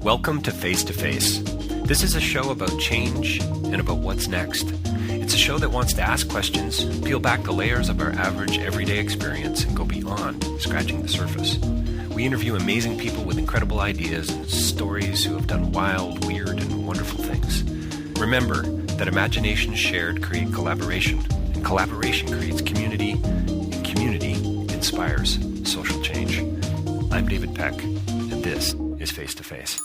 Welcome to Face2Face. This is a show about change and about what's next. It's a show that wants to ask questions, peel back the layers of our average everyday experience, and go beyond scratching the surface. We interview amazing people with incredible ideas and stories who have done wild, weird, and wonderful things. Remember that imagination shared creates collaboration, and collaboration creates community, and community inspires social change. I'm David Peck, and this is Face2Face.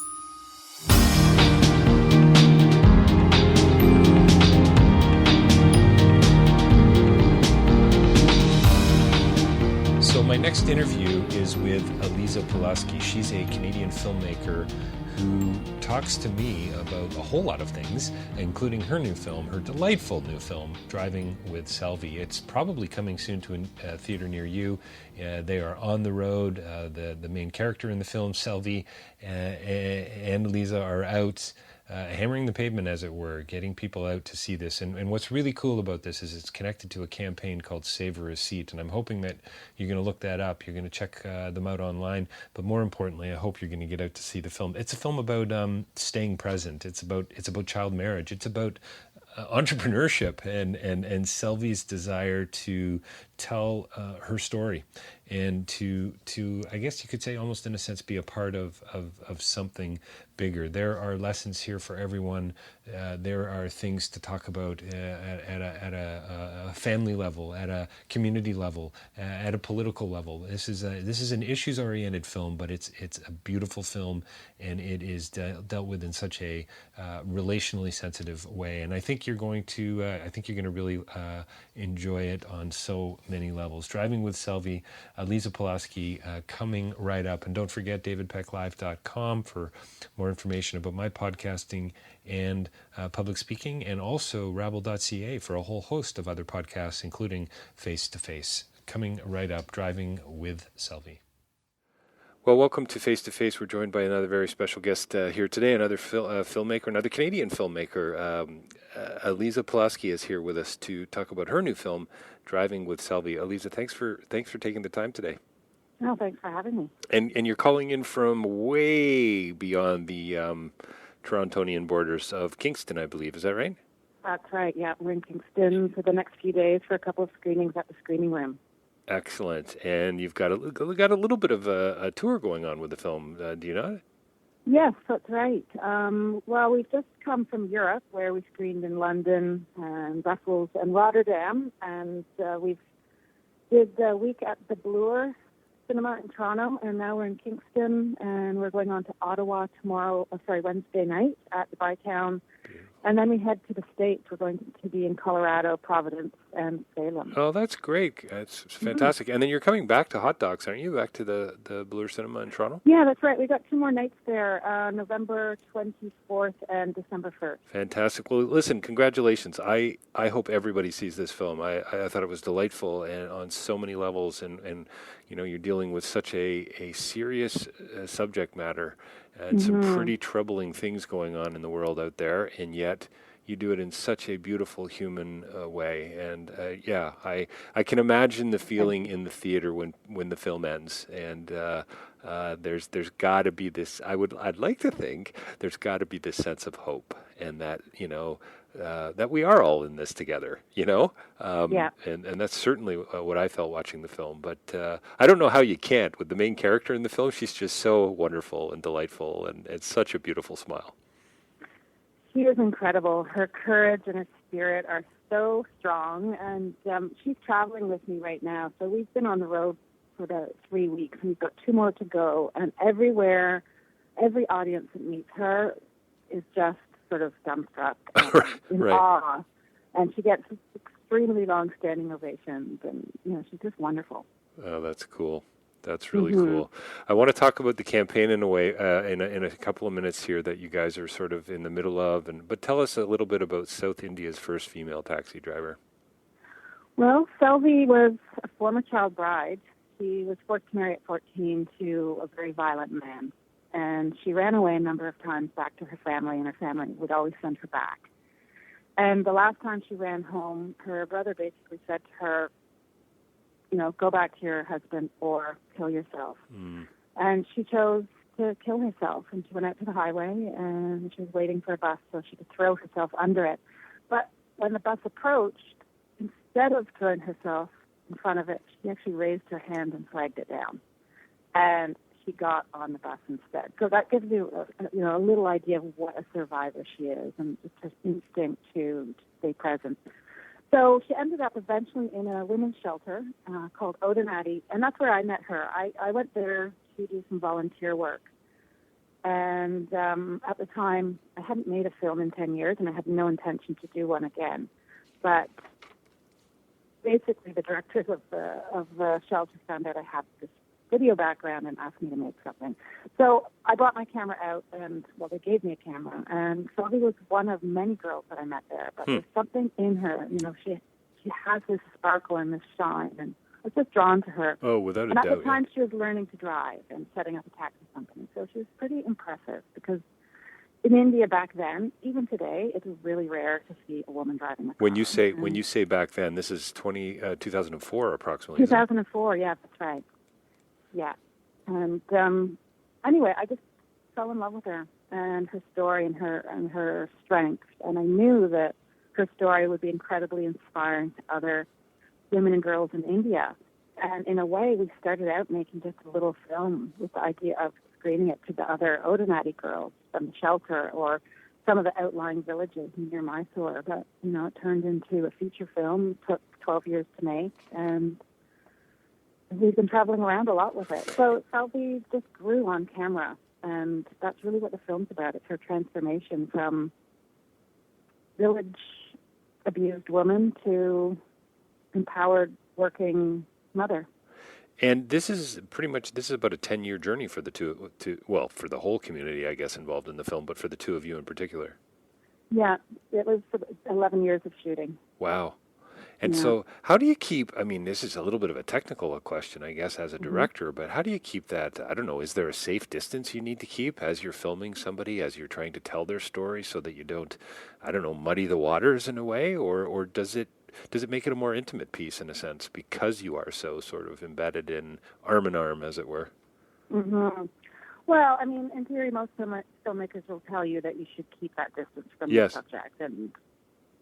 So my next interview is with Elisa Paloschi. She's a Canadian filmmaker who talks to me about a whole lot of things, including her new film, her delightful new film, Driving with Selvi. It's probably coming soon to a theater near you. They are on the road. The main character in the film, Selvi, and Elisa are out hammering the pavement, as it were, getting people out to see this. And what's really cool about this is it's connected to a campaign called Save a Receipt, and I'm hoping that you're going to look that up. You're going to check them out online, but more importantly, I hope you're going to get out to see the film. It's a film about staying present. It's about child marriage. It's about entrepreneurship and Selvi's desire to tell her story and to I guess you could say almost in a sense be a part of something bigger. There are lessons here for everyone. There are things to talk about at a family level, at a community level, at a political level. This is an issues-oriented film, but it's a beautiful film, and it is dealt with in such a relationally sensitive way. And I think you're going to really enjoy it on so many levels. Driving with Selvi, Elisa Paloschi, coming right up. And don't forget davidpecklive.com for more information about my podcasting and public speaking, and also rabble.ca for a whole host of other podcasts, including Face2Face. Coming right up, Driving with Selvi. Well, welcome to Face2Face. We're joined by another very special guest here today, another filmmaker, another Canadian filmmaker. Elisa Paloschi is here with us to talk about her new film, Driving with Selvi. Elisa, thanks for taking the time today. No, thanks for having me. And you're calling in from way beyond the Torontonian borders of Kingston, I believe. Is that right? That's right, yeah. We're in Kingston for the next few days for a couple of screenings at the Screening Room. Excellent. And you've got a little bit of a tour going on with the film, do you not? Yes, that's right. Well, we've just come from Europe, where we screened in London and Brussels and Rotterdam, and we've did a week at the Bloor Cinema in Toronto, and now we're in Kingston, and we're going on to Ottawa Wednesday night at the Bytown. And then we head to the States. We're going to be in Colorado, Providence, and Salem. Oh, that's great. That's fantastic. Mm-hmm. And then you're coming back to Hot Dogs, aren't you? Back to the Bloor Cinema in Toronto? Yeah, that's right. We got 2 more nights there, November 24th and December 1st. Fantastic. Well, listen, congratulations. I hope everybody sees this film. I thought it was delightful and on so many levels. And you know, you're dealing with such a serious subject matter and some pretty troubling things going on in the world out there, and yet you do it in such a beautiful human way. And I can imagine the feeling in the theater when the film ends. And there's got to be this. I'd like to think there's got to be this sense of hope, and that that we are all in this together. And that's certainly what I felt watching the film. But I don't know how you can't with the main character in the film. She's just so wonderful and delightful, and such a beautiful smile. She is incredible. Her courage and her spirit are so strong, and she's traveling with me right now. So we've been on the road for about 3 weeks, and we've got 2 more to go. And everywhere, every audience that meets her is just sort of dumbstruck in awe. And she gets extremely long standing ovations, and she's just wonderful. Oh, that's cool. That's really cool. I want to talk about the campaign in a way in a couple of minutes here that you guys are sort of in the middle of. But tell us a little bit about South India's first female taxi driver. Well, Selvi was a former child bride. She was forced to marry at 14 to a very violent man. And she ran away a number of times back to her family, and her family would always send her back. And the last time she ran home, her brother basically said to her, go back to your husband or kill yourself. And she chose to kill herself, and she went out to the highway, and she was waiting for a bus so she could throw herself under it. But when the bus approached, instead of throwing herself in front of it, she actually raised her hand and flagged it down, and she got on the bus instead. So that gives you, a little idea of what a survivor she is, and just her instinct to stay present. So she ended up eventually in a women's shelter called Odinati, and that's where I met her. I went there to do some volunteer work. And at the time, I hadn't made a film in 10 years, and I had no intention to do one again. But basically, the directors of the shelter found out I had this video background and asked me to make something. So I brought my camera out, and, they gave me a camera. And Selvi was one of many girls that I met there. But there's something in her, she has this sparkle and this shine, and I was just drawn to her. Oh, without a doubt. And at the time, she was learning to drive and setting up a taxi company. So she was pretty impressive, because in India back then, even today, it is really rare to see a woman driving a car. When you say back then, this is 2004 approximately. 2004, yeah, that's right. Yeah. And anyway, I just fell in love with her and her story and her strength. And I knew that her story would be incredibly inspiring to other women and girls in India. And in a way, we started out making just a little film with the idea of screening it to the other Odinati girls from the shelter or some of the outlying villages near Mysore. But, it turned into a feature film. It took 12 years to make, and we've been traveling around a lot with it. So Selvi just grew on camera, and that's really what the film's about. It's her transformation from village-abused woman to empowered working mother. And this is about a 10-year journey for the for the whole community, I guess, involved in the film, but for the two of you in particular. Yeah, it was 11 years of shooting. Wow. And so how do you keep, this is a little bit of a technical question, I guess, as a director, but how do you keep that, I don't know, is there a safe distance you need to keep as you're filming somebody, as you're trying to tell their story so that you don't, muddy the waters in a way, or does it make it a more intimate piece in a sense because you are so sort of embedded in arm, as it were? Mm-hmm. Well, in theory, most filmmakers will tell you that you should keep that distance from the subject, and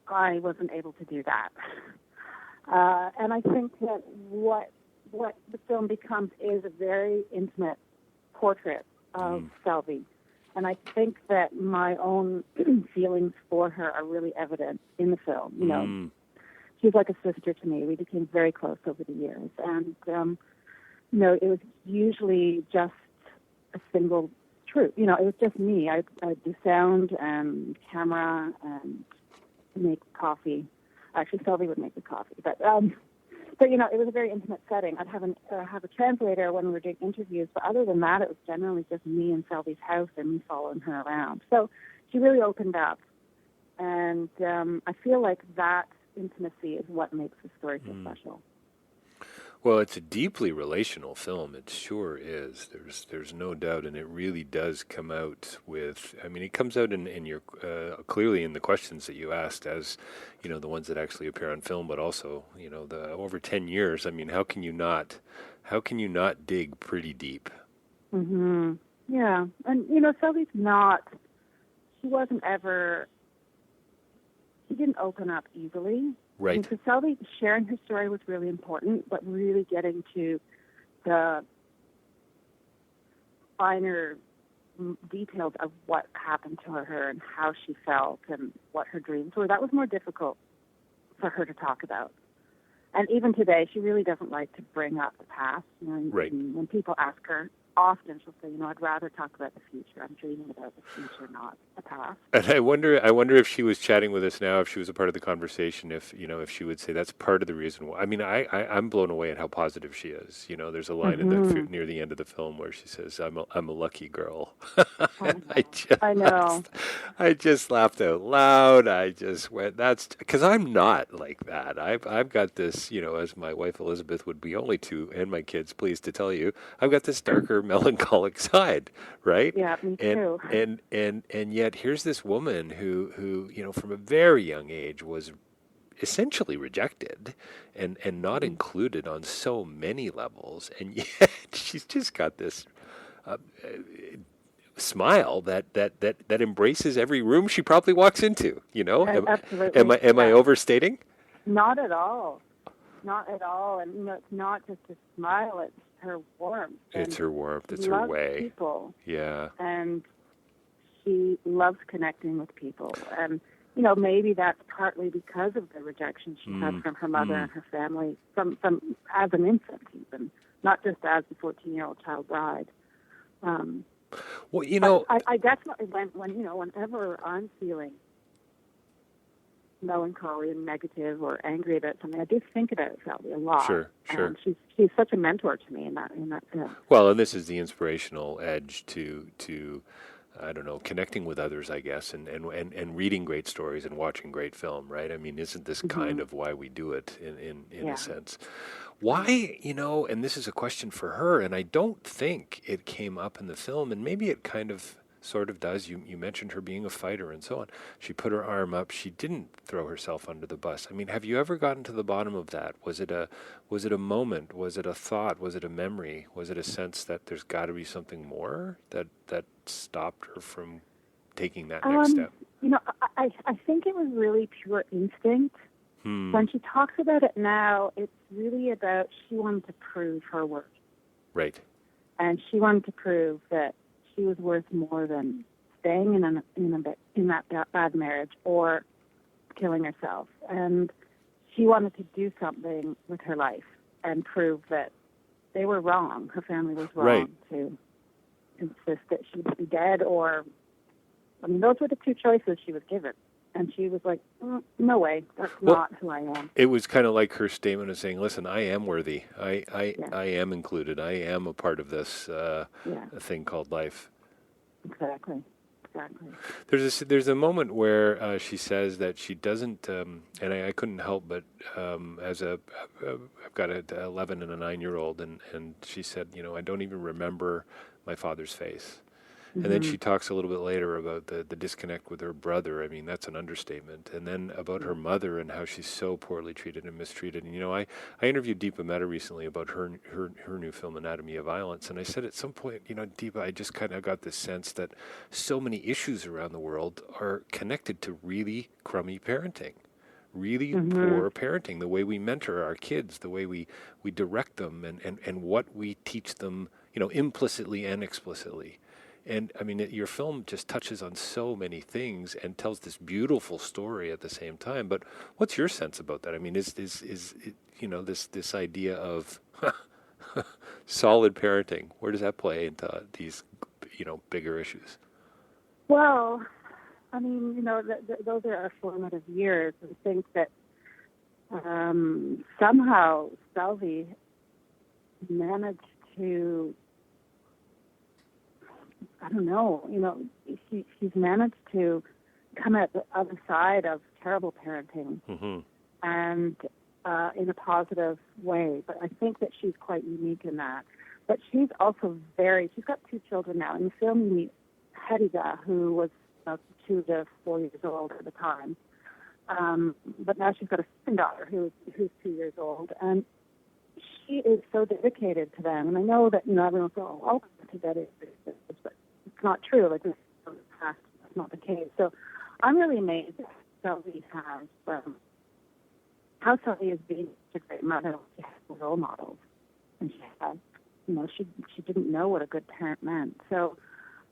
I wasn't able to do that. And I think that what the film becomes is a very intimate portrait of Selvi. And I think that my own feelings for her are really evident in the film. She's like a sister to me. We became very close over the years. And, it was usually just a single truth. It was just me. I'd do sound and camera and make coffee. Actually, Selvi would make the coffee. But it was a very intimate setting. I'd have a translator when we were doing interviews. But other than that, it was generally just me in Selvi's house and me following her around. So she really opened up. And I feel like that intimacy is what makes the story so special. Well, it's a deeply relational film. It sure is. There's no doubt, and it really does come out with. It comes out in your clearly in the questions that you asked, as the ones that actually appear on film, but also the over 10 years. How can you not dig pretty deep? Mm-hmm. Yeah, and Selvi's not. She wasn't ever. She didn't open up easily. Right. For Selvi, sharing her story was really important, but really getting to the finer details of what happened to her and how she felt and what her dreams were, that was more difficult for her to talk about. And even today, she really doesn't like to bring up the past. Right. When people ask her, often she'll say, I'd rather talk about the future. I'm dreaming about the future, not the past. And I wonder if she was chatting with us now, if she was a part of the conversation, if she would say that's part of the reason why. I'm blown away at how positive she is. There's a line near the end of the film where she says, "I'm a lucky girl." I know. I just laughed out loud. I just went, that's because I'm not like that. I've got this, as my wife Elizabeth would be only too, and my kids pleased to tell you, I've got this darker melancholic side, right? Yeah, me too. And yet here's this woman who from a very young age was essentially rejected and not included on so many levels, and yet she's just got this smile that embraces every room she probably walks into. Absolutely. Am I overstating? Not at all. Not at all. And it's not just a smile; it's her warmth. It's her warmth. It's she her loves way. People. Yeah. And she loves connecting with people. And maybe that's partly because of the rejection she had from her mother and her family, from as an infant even, not just as the 14-year-old child bride. Well, I definitely whenever I'm feeling melancholy and negative or angry about something, I do think about Selvi a lot. Sure. And she's such a mentor to me in that sense. Well, and this is the inspirational edge to I don't know, connecting with others, I guess, and reading great stories and watching great film, right? I mean, isn't this kind of why we do it in a sense? Why, and this is a question for her, and I don't think it came up in the film, and maybe it kind of sort of does. You mentioned her being a fighter and so on. She put her arm up. She didn't throw herself under the bus. I mean, have you ever gotten to the bottom of that? Was it a moment? Was it a thought? Was it a memory? Was it a sense that there's got to be something more that stopped her from taking that next step? I think it was really pure instinct. When she talks about it now, it's really about she wanted to prove her worth. Right. And she wanted to prove that she was worth more than staying in that bad marriage or killing herself. And she wanted to do something with her life and prove that they were wrong. Her family was wrong to insist that she would be dead those were the two choices she was given. And she was like, no way, that's not who I am. It was kind of like her statement of saying, listen, I am worthy. I am included. I am a part of this thing called life. Exactly. There's a moment where she says that she doesn't, and I couldn't help but, I've got an 11 and a 9-year-old, and she said, I don't even remember my father's face. And then she talks a little bit later about the disconnect with her brother. I mean, that's an understatement. And then about her mother and how she's so poorly treated and mistreated. And, I interviewed Deepa Mehta recently about her new film, Anatomy of Violence. And I said at some point, Deepa, I just kind of got this sense that so many issues around the world are connected to really crummy parenting. Really poor parenting, the way we mentor our kids, the way we direct them and what we teach them, implicitly and explicitly. And I mean, your film just touches on so many things and tells this beautiful story at the same time. But what's your sense about that? I mean, is this idea of solid parenting? Where does that play into these, bigger issues? Well, I mean, those are our formative years. I think that somehow Selvi managed to. I don't know, she's managed to come at the other side of terrible parenting and in a positive way. But I think that she's quite unique in that. But she's also she's got 2 children now. In the film, you meet Hediga, who was 2 to 4 years old at the time. But now she's got a second daughter who's 2 years old. And she is so dedicated to them. And I know that, everyone goes, oh, to dedicated, but it's not true. Like, that's not the case. So I'm really amazed at Selvi has, how Selvi has been such a great mother. She has role models. And she has, she didn't know what a good parent meant. So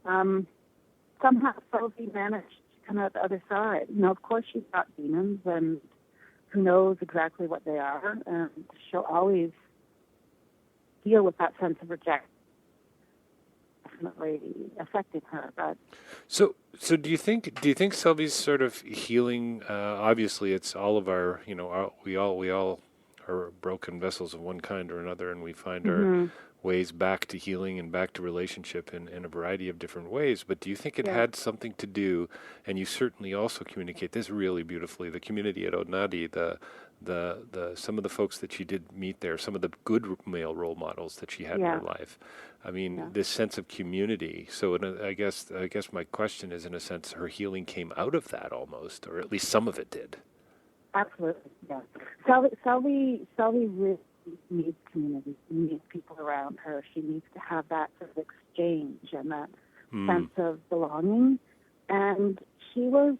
somehow Selvi managed to come out the other side. Of course she's got demons, and who knows exactly what they are. And she'll always deal with that sense of rejection. Definitely affecting her. But so do you think Selvi's sort of healing? Obviously, it's all of our, we all are broken vessels of one kind or another, and we find our ways back to healing and back to relationship in a variety of different ways. But do you think it had something to do? And you certainly also communicate this really beautifully. The community at Odnadi, the some of the folks that she did meet there, some of the good male role models that she had in her life. I mean, this sense of community. So I guess my question is, in a sense, her healing came out of that almost, or at least some of it did. Absolutely, yeah. Selvi really needs community. She needs people around her. She needs to have that sort of exchange and that sense of belonging. And she was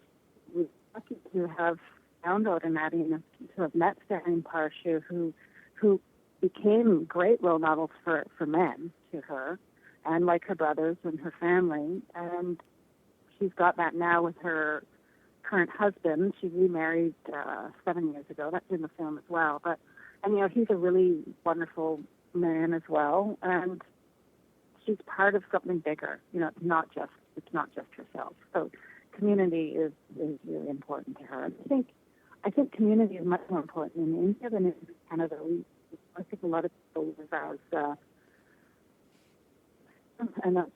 lucky to have found Ordinary and to have met Starring Parshu, who became great role models for men to her, and like her brothers and her family. And she's got that now with her current husband. She remarried 7 years ago. That's in the film as well. And he's a really wonderful man as well. And she's part of something bigger. It's not just herself. So community is really important to her. And I think community is much more important in India than in Canada. I think a lot of people live as, and that's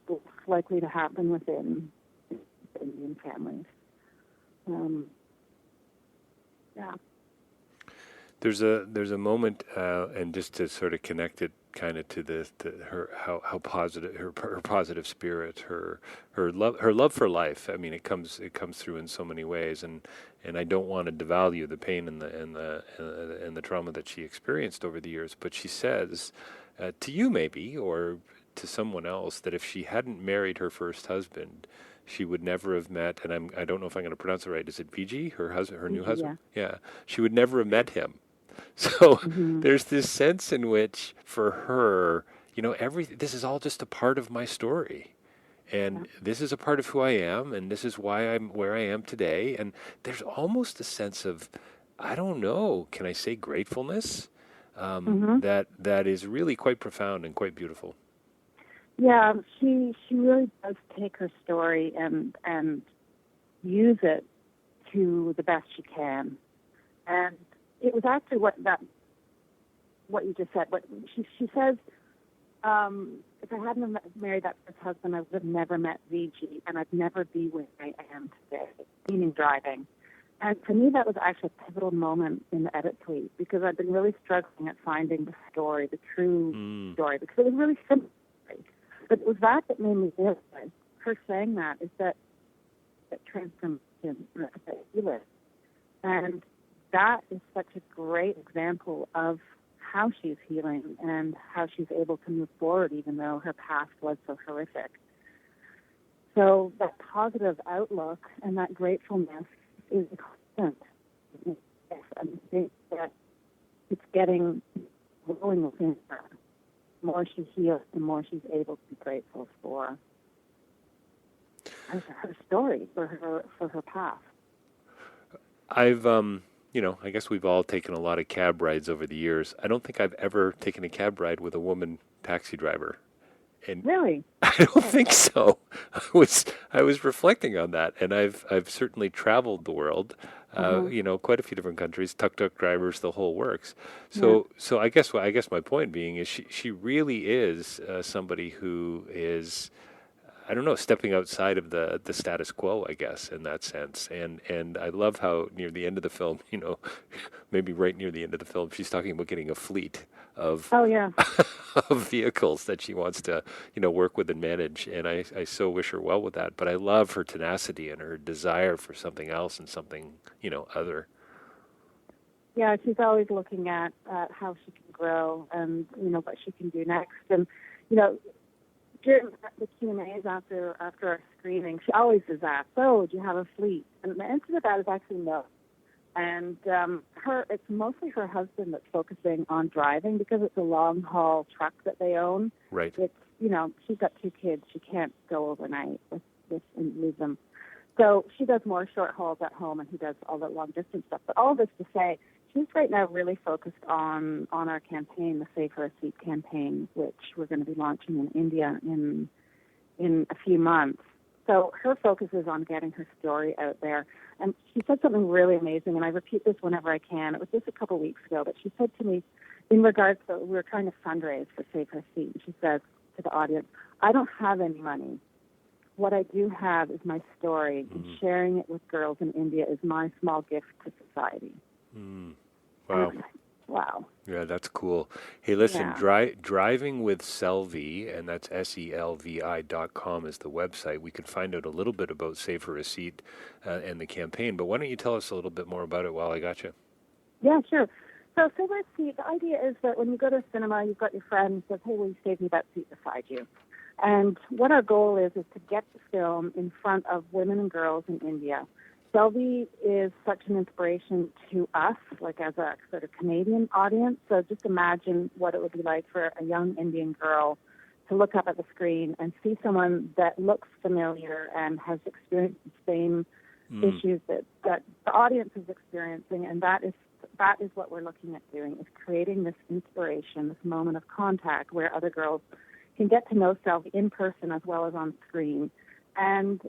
likely to happen within Indian families. Yeah. There's a moment, and just to sort of connect it kind of to her how positive her positive spirit, her love for life. I mean, it comes through in so many ways, and I don't want to devalue the pain and the trauma that she experienced over the years. But she says to you maybe, or to someone else, that if she hadn't married her first husband, she would never have met, and I don't know if I'm going to pronounce it right. Is it Vijay, her husband, her new husband? Yeah. She would never have met him. So there's this sense in which, for her, this is all just a part of my story, and this is a part of who I am, and this is why I'm where I am today. And there's almost a sense of, I don't know, can I say gratefulness? That is really quite profound and quite beautiful. Yeah, she really does take her story and use it to the best she can. And it was actually what you just said. What she says, if I hadn't married that first husband, I would have never met Vijay, and I'd never be where I am today, meaning driving. And for me, that was actually a pivotal moment in the edit suite, because I've been really struggling at finding the story, the true story, because it was really simple. But it was that made me realize, her saying that, is that transformation that you live. And that is such a great example of how she's healing and how she's able to move forward, even though her past was so horrific. So that positive outlook and that gratefulness is constant. I think that it's getting growing within her. The more she heals, the more she's able to be grateful for her story, for her past. I've I guess we've all taken a lot of cab rides over the years. I don't think I've ever taken a cab ride with a woman taxi driver. And really? I don't think so. I was reflecting on that, and I've certainly traveled the world, quite a few different countries, tuk-tuk drivers, the whole works. So I guess my point being is she really is somebody who is, I don't know, stepping outside of the status quo, I guess, in that sense. And I love how near the end of the film, maybe right near the end of the film, she's talking about getting a fleet of of vehicles that she wants to, work with and manage. And I so wish her well with that. But I love her tenacity and her desire for something else and something, other. Yeah, she's always looking at how she can grow and, what she can do next. And, during the Q&As after our screening, she always is asked, "So, do you have a fleet?" And the answer to that is actually no. And it's mostly her husband that's focusing on driving, because it's a long-haul truck that they own. Right. It's, she's got 2 kids. She can't go overnight with and leave them. So she does more short hauls at home, and he does all the long-distance stuff. But all this to say, she's right now really focused on our campaign, the Save Her a Seat campaign, which we're going to be launching in India in a few months. So her focus is on getting her story out there. And she said something really amazing, and I repeat this whenever I can. It was just a couple of weeks ago, but she said to me, in regards to, we were trying to fundraise for Save Her Seat, and she says to the audience, "I don't have any money. What I do have is my story, and sharing it with girls in India is my small gift to society." Wow. Wow. Yeah, that's cool. Hey, listen, Driving with Selvi, and that's SELVI.com is the website. We can find out a little bit about Save Her a Seat and the campaign, but why don't you tell us a little bit more about it while I got you? Yeah, sure. So let's see. The idea is that when you go to a cinema, you've got your friend who says, "Hey, will you save me that seat beside you?" And what our goal is to get the film in front of women and girls in India. Selvi is such an inspiration to us, like as a sort of Canadian audience. So just imagine what it would be like for a young Indian girl to look up at the screen and see someone that looks familiar and has experienced the same issues that the audience is experiencing. And that is what we're looking at doing, is creating this inspiration, this moment of contact where other girls can get to know Selvi in person as well as on screen. And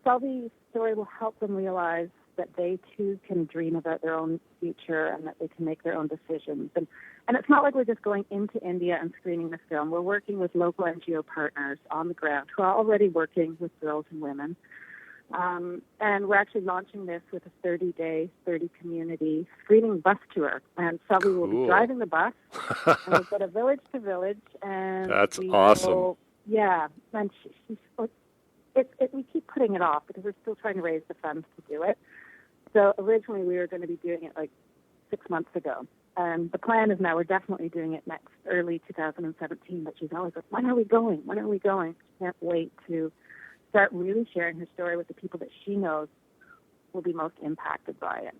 Selvi's story will help them realize that they too can dream about their own future and that they can make their own decisions. And it's not like we're just going into India and screening the film. We're working with local NGO partners on the ground who are already working with girls and women. And we're actually launching this with a 30-day, 30-community screening bus tour. And Selvi will be driving the bus, and we'll go to village to village. And that's awesome. And we keep putting it off because we're still trying to raise the funds to do it. So originally we were going to be doing it like 6 months ago. And the plan is now we're definitely doing it early 2017. But she's always like, when are we going? When are we going? She can't wait to start really sharing her story with the people that she knows will be most impacted by it.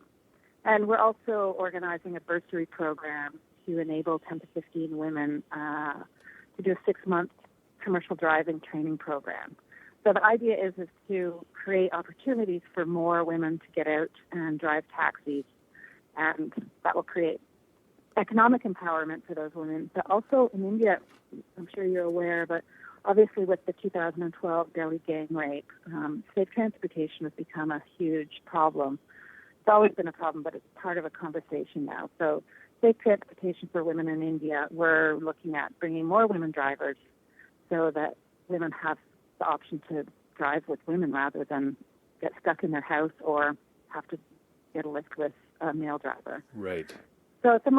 And we're also organizing a bursary program to enable 10 to 15 women to do a 6-month commercial driving training program. So the idea is to create opportunities for more women to get out and drive taxis, and that will create economic empowerment for those women. But also in India, I'm sure you're aware, but obviously with the 2012 Delhi gang rape, safe transportation has become a huge problem. It's always been a problem, but it's part of a conversation now. So safe transportation for women in India, we're looking at bringing more women drivers so that women have the option to drive with women rather than get stuck in their house or have to get a lift with a male driver. Right. So it's a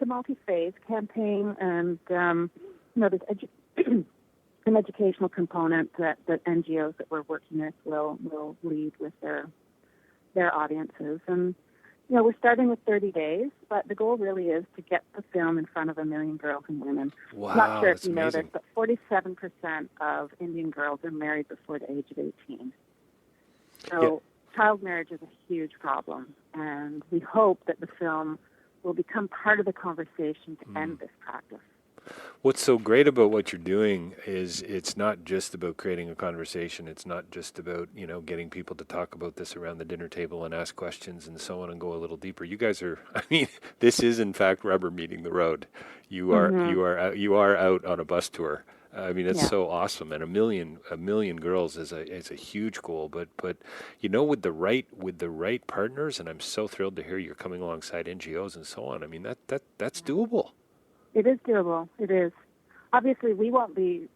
multi-phase campaign, and there's an educational component that NGOs that we're working with will lead with their audiences. And we're starting with 30 days, but the goal really is to get the film in front of 1 million girls and women. Wow, I'm not sure if you know amazing. this, but 47% of Indian girls are married before the age of 18. So child marriage is a huge problem, and we hope that the film will become part of the conversation to end this practice. What's so great about what you're doing is it's not just about creating a conversation. It's not just about, getting people to talk about this around the dinner table and ask questions and so on and go a little deeper. You guys are, this is in fact rubber meeting the road. You are out on a bus tour. It's so awesome. And a million girls is a huge goal, but with the right partners, and I'm so thrilled to hear you're coming alongside NGOs and so on. That's doable. It is doable. It is. Obviously, we won't be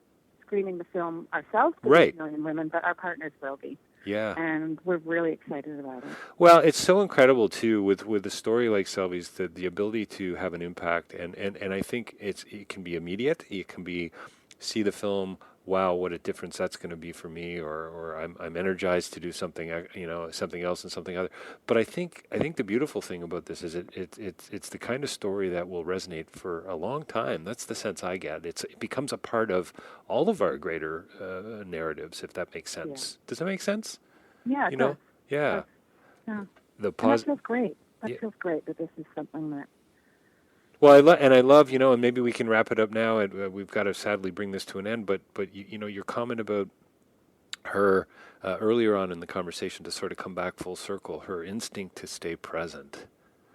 screening the film ourselves to right. 8 million women, but our partners will be. Yeah. And we're really excited about it. Well, it's so incredible, too, with a story like Selvi's, the ability to have an impact. And I think it can be immediate. It can be see the film, wow, what a difference that's going to be for me, or I'm energized to do something, something else and something other. But I think the beautiful thing about this is it's the kind of story that will resonate for a long time. That's the sense I get. It becomes a part of all of our greater narratives, if that makes sense. Yeah. Does that make sense? Yeah, it does. Yeah. Yeah. That feels great. That feels great that this is something that. Well, I love, and maybe we can wrap it up now. And we've got to sadly bring this to an end. But your comment about her earlier on in the conversation, to sort of come back full circle, her instinct to stay present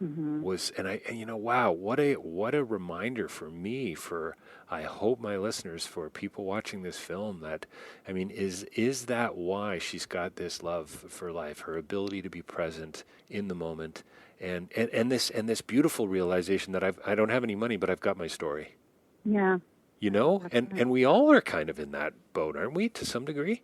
was, wow, what a reminder for me, for I hope my listeners, for people watching this film, that is that why she's got this love for life, her ability to be present in the moment. And this beautiful realization that I don't have any money, but I've got my story. Yeah. And we all are kind of in that boat, aren't we, to some degree?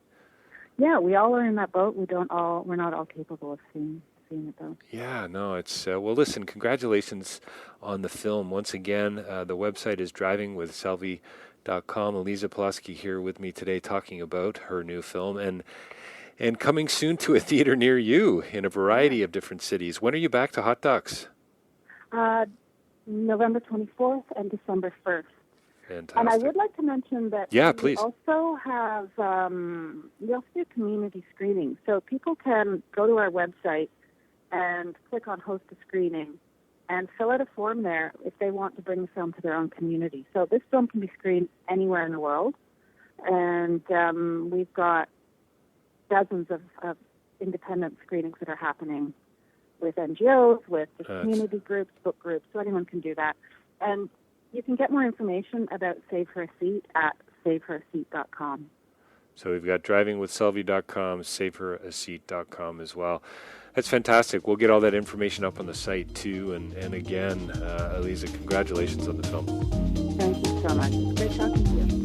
Yeah, we all are in that boat. We're not all capable of seeing it though. Yeah, no, it's well. Listen, congratulations on the film once again. The website is drivingwithselvi.com. Elisa Paloschi here with me today, talking about her new film and coming soon to a theater near you in a variety of different cities. When are you back to Hot Docs? November 24th and December 1st. Fantastic. And I would like to mention that please. we also have we also do community screenings. So people can go to our website and click on host a screening and fill out a form there if they want to bring the film to their own community. So this film can be screened anywhere in the world. And we've got dozens of independent screenings that are happening with NGOs, with the community groups, book groups, so anyone can do that. And you can get more information about Save Her a Seat at saveherseat.com. So we've got drivingwithselvi.com, saveherseat.com as well. That's fantastic. We'll get all that information up on the site too. And again, Elisa, congratulations on the film. Thank you so much. It's great talking to you.